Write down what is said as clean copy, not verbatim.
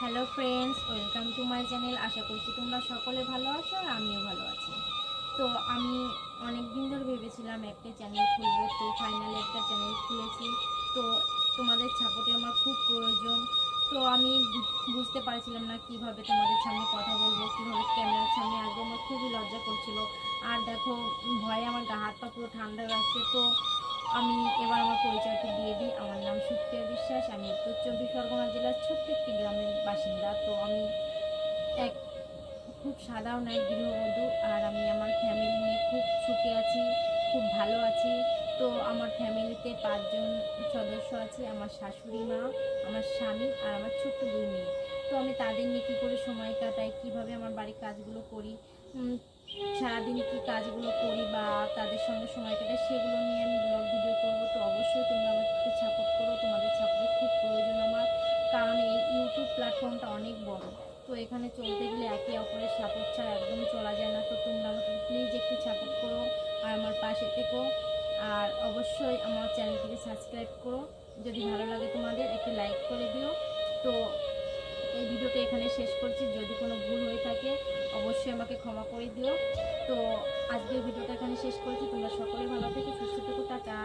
Hello friends, welcome to my channel. আশা করছি তোমরা সকলে ভালো আছো আর আমিও ভালো আছি। তো আমি অনেক দিন ধরে ভেবেছিলাম একটা চ্যানেল খুলবো, তো ফাইনালি একটা চ্যানেল খুলেছি। তো তোমাদের সাপোর্টে আমার খুব প্রয়োজন। তো আমি বুঝতে পারছিলাম না কিভাবে তোমাদের সামনে কথা বলবো, কিভাবে ক্যামেরার সামনে আসবো। আমার খুবই লজ্জা করছিল। আর দেখো, ভয়ে আমার গা হাত পা পুরো ঠান্ডা লাগছে। তো আমি এবার আমার পরিচয়টা দিয়ে দিই। আমার নাম সুপ্রিয়া বিশ্বাস। আমি উত্তর চব্বিশ পরগনা জেলার ছোট্ট একটি গ্রামের বাসিন্দা। তো আমি এক খুব সাধারণ এক গৃহবধূ, আর আমি আমার ফ্যামিলি নিয়ে খুব সুখে আছি, খুব ভালো আছি। তো আমার ফ্যামিলিতে 5 জন সদস্য আছে। আমার শাশুড়ি মা, আমার স্বামী আর আমার ছোট্ট 2 মেয়ে। তো আমি তাদের নিয়ে কী করে সময় কাটাই, কিভাবে আমার বাড়ির কাজগুলো করি, সারাদিন কী কাজগুলো করি বা তাদের সঙ্গে সময় কাটাই, সেগুলো নিয়ে আমি ব্লগ ভিডিও করবো। তো অবশ্যই তোমরা আমাকে সাপোর্ট করো, তোমাদের সাপোর্টের খুব প্রয়োজন আমার। কারণ এই ইউটিউব প্ল্যাটফর্মটা অনেক বড়। তো এখানে চলতে গেলে একে অপরের সাপোর্ট ছাড়া একদম চলা যায় না। তো তোমরা আমাকে প্লিজ একটু সাপোর্ট করো আর আমার পাশে থেকো। আর অবশ্যই আমার চ্যানেলটিকে সাবস্ক্রাইব করো। যদি ভালো লাগে তোমাদের, একটু লাইক করে দিও। তো এই ভিডিওটা এখানে শেষ করছি। যদি কোনো ভুল হয়ে থাকে অবশ্যই আমাকে ক্ষমা করে দিও। তো আজকের ভিডিওটা এখানে শেষ করছি। তোমরা সকলে ভালো থেকো, সুস্থ থেকো, টাটা।